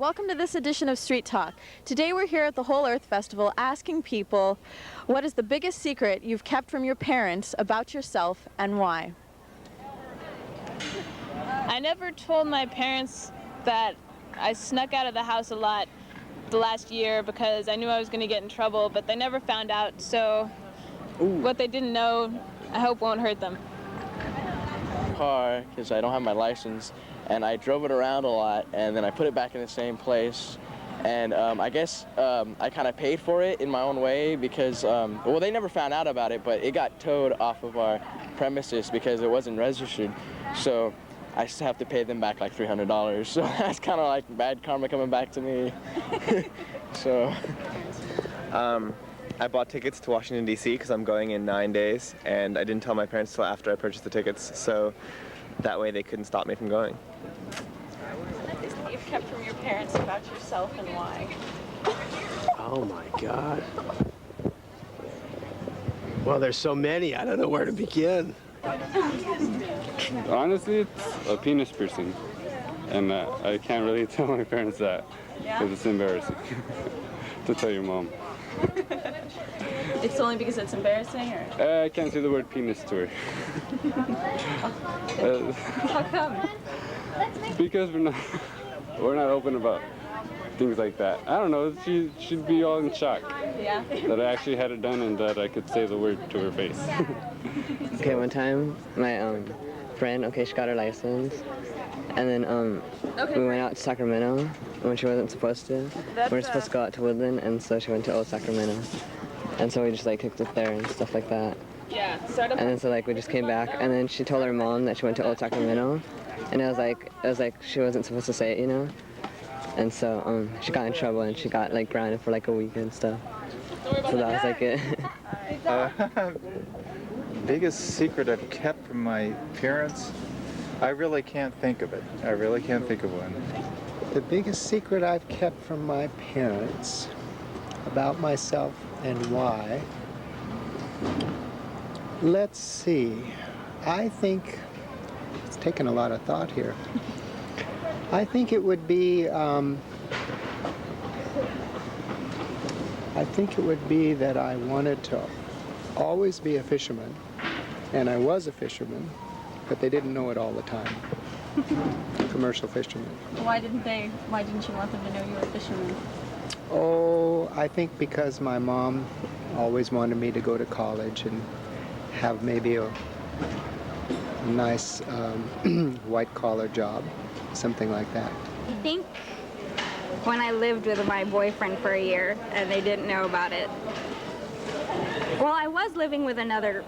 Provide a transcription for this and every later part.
welcome to this edition of Street Talk. Today we're here at the Whole Earth Festival asking people, what is the biggest secret you've kept from your parents about yourself and why? I never told my parents that I snuck out of the house a lot the last year because I knew I was going to get in trouble, but they never found out, so what they didn't know, I hope won't hurt them. Car, because I don't have my license, and I drove it around a lot, and then I put it back in the same place, and I guess I kind of paid for it in my own way because, well, they never found out about it, but it got towed off of our premises because it wasn't registered, so I just have to pay them back like $300, so that's kind of like bad karma coming back to me. So I bought tickets to Washington, D.C. because I'm going in 9 days, and I didn't tell my parents till after I purchased the tickets, so that way they couldn't stop me from going. What is that you've kept from your parents about yourself and why? Oh my God. Well, there's so many, I don't know where to begin. Honestly, it's a penis piercing, and I can't really tell my parents that because it's embarrassing to tell your mom. It's only because it's embarrassing, or? I can't say the word penis to her. How come? Because we're not open about things like that. I don't know, she'd be all in shock that I actually had it done and that I could say the word to her face. Okay, one time my friend, she got her license, and then we went out to Sacramento when she wasn't supposed to. We were supposed to go out to Woodland, and so she went to Old Sacramento, and so we just like took it there and stuff like that. Yeah. And then so like we just came back, and then she told her mom that she went to Old Sacramento, and it was like she wasn't supposed to say it, you know. And so she got in trouble and she got like grounded for like a week and stuff. So that was like it. Biggest secret I've kept from my parents? I really can't think of it. I really can't think of one. The biggest secret I've kept from my parents about myself and why? Let's see. I think it's taken a lot of thought here. I think it would be that I wanted to always be a fisherman, and I was a fisherman, but they didn't know it all the time. Commercial fisherman. Why didn't you want them to know you were a fisherman? Oh, I think because my mom always wanted me to go to college and have maybe a nice white-collar job, something like that. I think when I lived with my boyfriend for a year and they didn't know about it. Well, I was living with another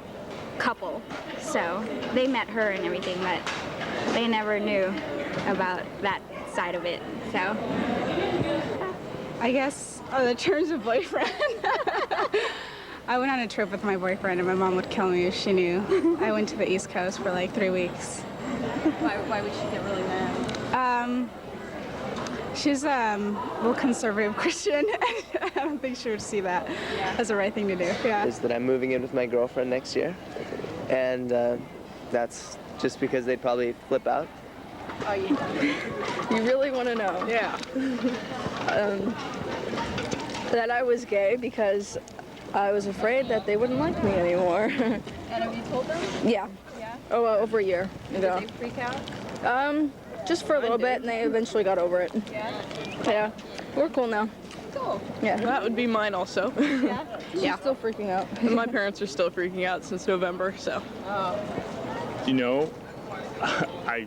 couple, so they met her and everything, but they never knew about that side of it, so. I guess the terms of boyfriend. I went on a trip with my boyfriend and my mom would kill me if she knew. I went to the East Coast for like 3 weeks. Why would she get really mad? She's well, conservative Christian. I don't think she would see that as the right thing to do. Yeah. Is that I'm moving in with my girlfriend next year, and that's just because they'd probably flip out. Oh, you really want to know? Yeah. That I was gay because I was afraid that they wouldn't like me anymore. And have you told them? Yeah. Yeah? Oh, over a year ago. Did they freak out? Just for a little bit, and they eventually got over it. Yeah? Yeah. We're cool now. Cool. Yeah. That would be mine also. Yeah? She's still freaking out. And my parents are still freaking out since November, so. Oh. You know, I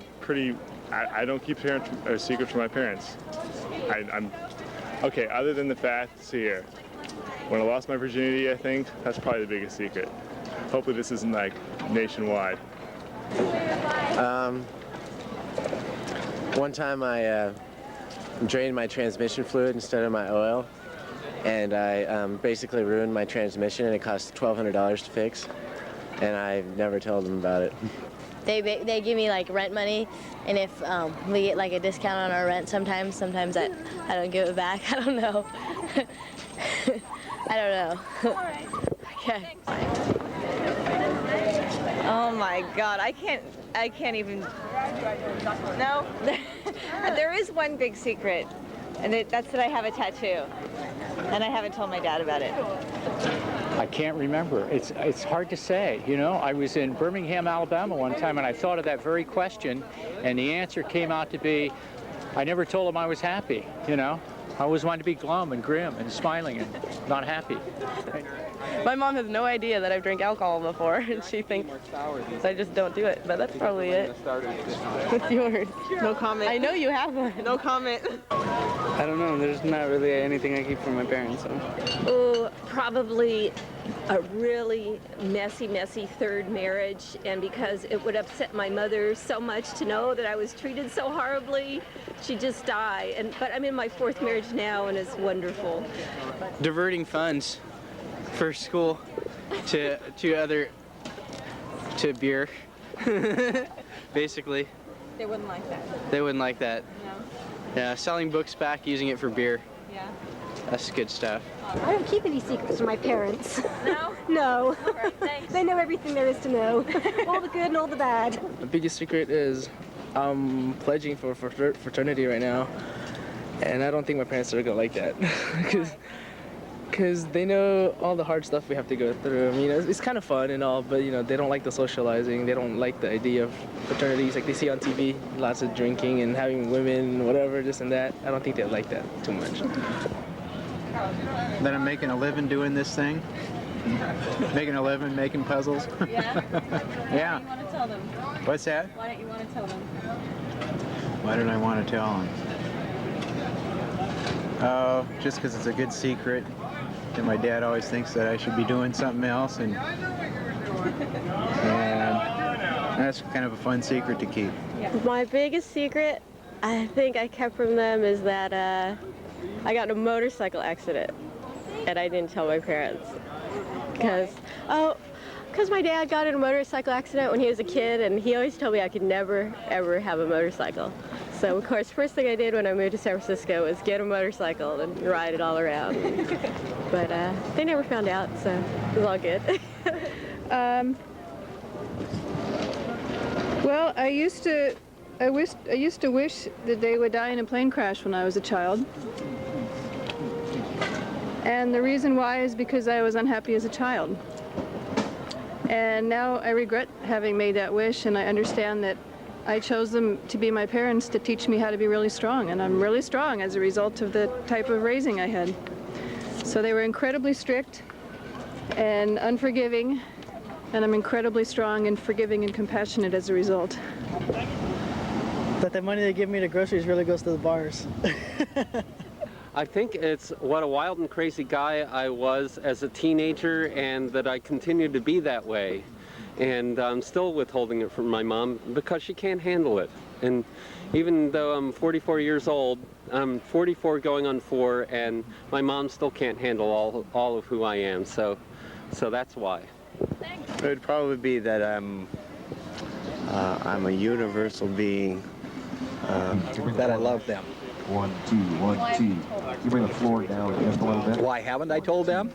don't keep secrets from my parents. I'm okay, other than the facts here. When I lost my virginity, I think, that's probably the biggest secret. Hopefully this isn't like nationwide. One time I drained my transmission fluid instead of my oil, and I basically ruined my transmission, and it cost $1,200 to fix, and I never told them about it. They give me like rent money, and if we get like a discount on our rent sometimes I don't give it back. I don't know. I don't know. All right. Okay. Oh my God, I can't even. No, there is one big secret And that's that I have a tattoo. And I haven't told my dad about it. I can't remember. It's hard to say, you know. I was in Birmingham, Alabama one time, and I thought of that very question, and the answer came out to be, I never told him I was happy, you know. I always wanted to be glum and grim and smiling and not happy. My mom has no idea that I've drank alcohol before, and she thinks I just don't do it, but that's probably it. What's yours? No comment. I know you have one. No comment. I don't know. There's not really anything I keep from my parents. So. Oh, probably a really messy third marriage, and because it would upset my mother so much to know that I was treated so horribly, she'd just die. But I'm in my fourth marriage now, and it's wonderful. Diverting funds for school to beer, basically. They wouldn't like that. They wouldn't like that. No. Yeah, selling books back, using it for beer. Yeah. That's good stuff. I don't keep any secrets from my parents. No? No. All right, thanks. They know everything there is to know. All the good and all the bad. The biggest secret is I'm pledging for fraternity right now. And I don't think my parents are going to like that. Because they know all the hard stuff we have to go through. I mean, it's kind of fun and all, but, you know, they don't like the socializing. They don't like the idea of fraternities like they see on TV. Lots of drinking and having women and whatever, this and that. I don't think they like that too much. That I'm making a living doing this thing. Making a living making puzzles. Yeah? Yeah. Why don't you want to tell them? What's that? Why don't you want to tell them? Why don't I want to tell them? Oh, just because it's a good secret. And my dad always thinks that I should be doing something else, and that's kind of a fun secret to keep. My biggest secret, I think I kept from them, is that I got in a motorcycle accident, and I didn't tell my parents. Because my dad got in a motorcycle accident when he was a kid, and he always told me I could never, ever have a motorcycle. So, of course, first thing I did when I moved to San Francisco was get a motorcycle and ride it all around. But they never found out, so it was all good. Well, I used to wish that they would die in a plane crash when I was a child. And the reason why is because I was unhappy as a child. And now I regret having made that wish, and I understand that I chose them to be my parents to teach me how to be really strong, and I'm really strong as a result of the type of raising I had. So they were incredibly strict and unforgiving, and I'm incredibly strong and forgiving and compassionate as a result. That the money they give me to groceries really goes to the bars. I think it's what a wild and crazy guy I was as a teenager, and that I continue to be that way. And I'm still withholding it from my mom because she can't handle it. And even though I'm 44 years old, I'm 44 going on 4, and my mom still can't handle all of who I am. So that's why. It would probably be that I'm a universal being. That I love them. 1, 2, 1, 2. You bring the floor down just a little bit. Why haven't I told them?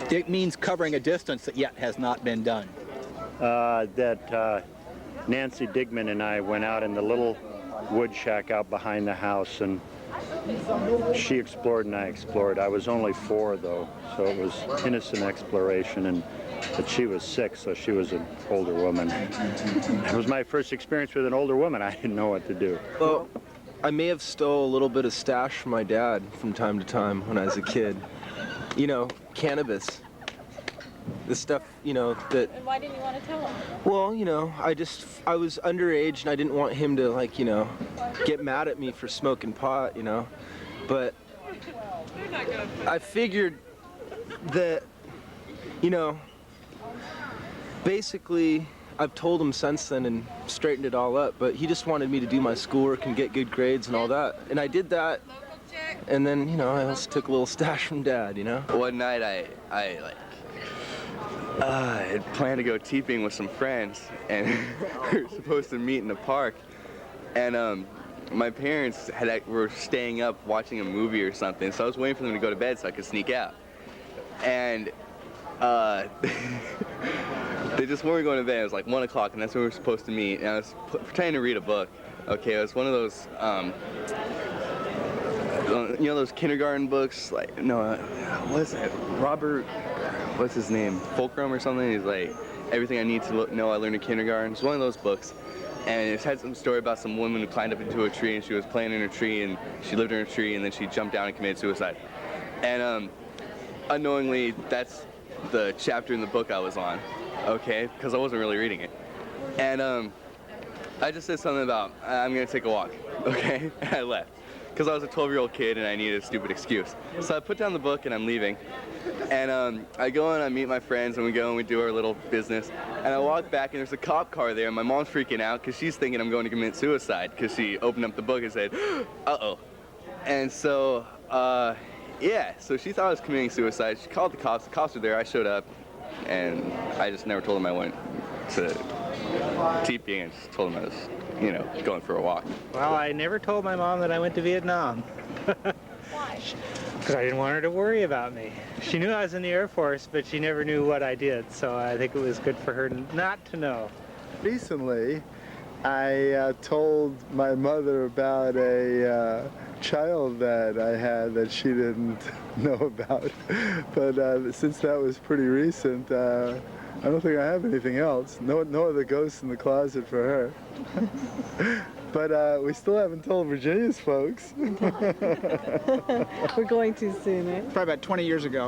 It means covering a distance that yet has not been done. That Nancy Digman and I went out in the little wood shack out behind the house, and she explored and I explored. I was only 4 though, so it was innocent exploration, but she was 6, so she was an older woman. It was my first experience with an older woman. I didn't know what to do. Well, I may have stole a little bit of stash from my dad from time to time when I was a kid. You know, cannabis. The stuff, you know, that... And why didn't you want to tell him? Well, you know, I was underage and I didn't want him to, like, you know, get mad at me for smoking pot, you know. But I figured that, you know, basically I've told him since then and straightened it all up, but he just wanted me to do my schoolwork and get good grades and all that. And I did that, and then, you know, I also took a little stash from Dad, you know? One night I had planned to go teeping with some friends, and we were supposed to meet in the park. And my parents were staying up watching a movie or something, so I was waiting for them to go to bed so I could sneak out. And they just weren't going to bed. It was like 1 o'clock, and that's when we were supposed to meet. And I was pretending to read a book. Okay, it was one of those, you know those kindergarten books? Like, no, what is it? Robert, what's his name? Fulcrum or something? He's like, everything I need to know I learned in kindergarten. It's one of those books. And it had some story about some woman who climbed up into a tree and she was playing in her tree and she lived in her tree and then she jumped down and committed suicide. And unknowingly, that's the chapter in the book I was on, okay? Because I wasn't really reading it. And I just said something about, I'm gonna take a walk, okay? And I left. Because I was a 12-year-old kid and I needed a stupid excuse. So I put down the book and I'm leaving. And I go and I meet my friends and we go and we do our little business. And I walk back and there's a cop car there and my mom's freaking out because she's thinking I'm going to commit suicide because she opened up the book and said, uh-oh. And so, yeah, so she thought I was committing suicide. She called the cops were there, I showed up, and I just never told them I went to TP and just told them I was, you know, going for a walk. Well, I never told my mom that I went to Vietnam. Why? Because I didn't want her to worry about me. She knew I was in the Air Force, but she never knew what I did, so I think it was good for her not to know. Recently, I told my mother about a child that I had that she didn't know about. But since that was pretty recent, I don't think I have anything else. No other ghosts in the closet for her. But we still haven't told Virginia's folks. We're going to soon, eh? Probably about 20 years ago.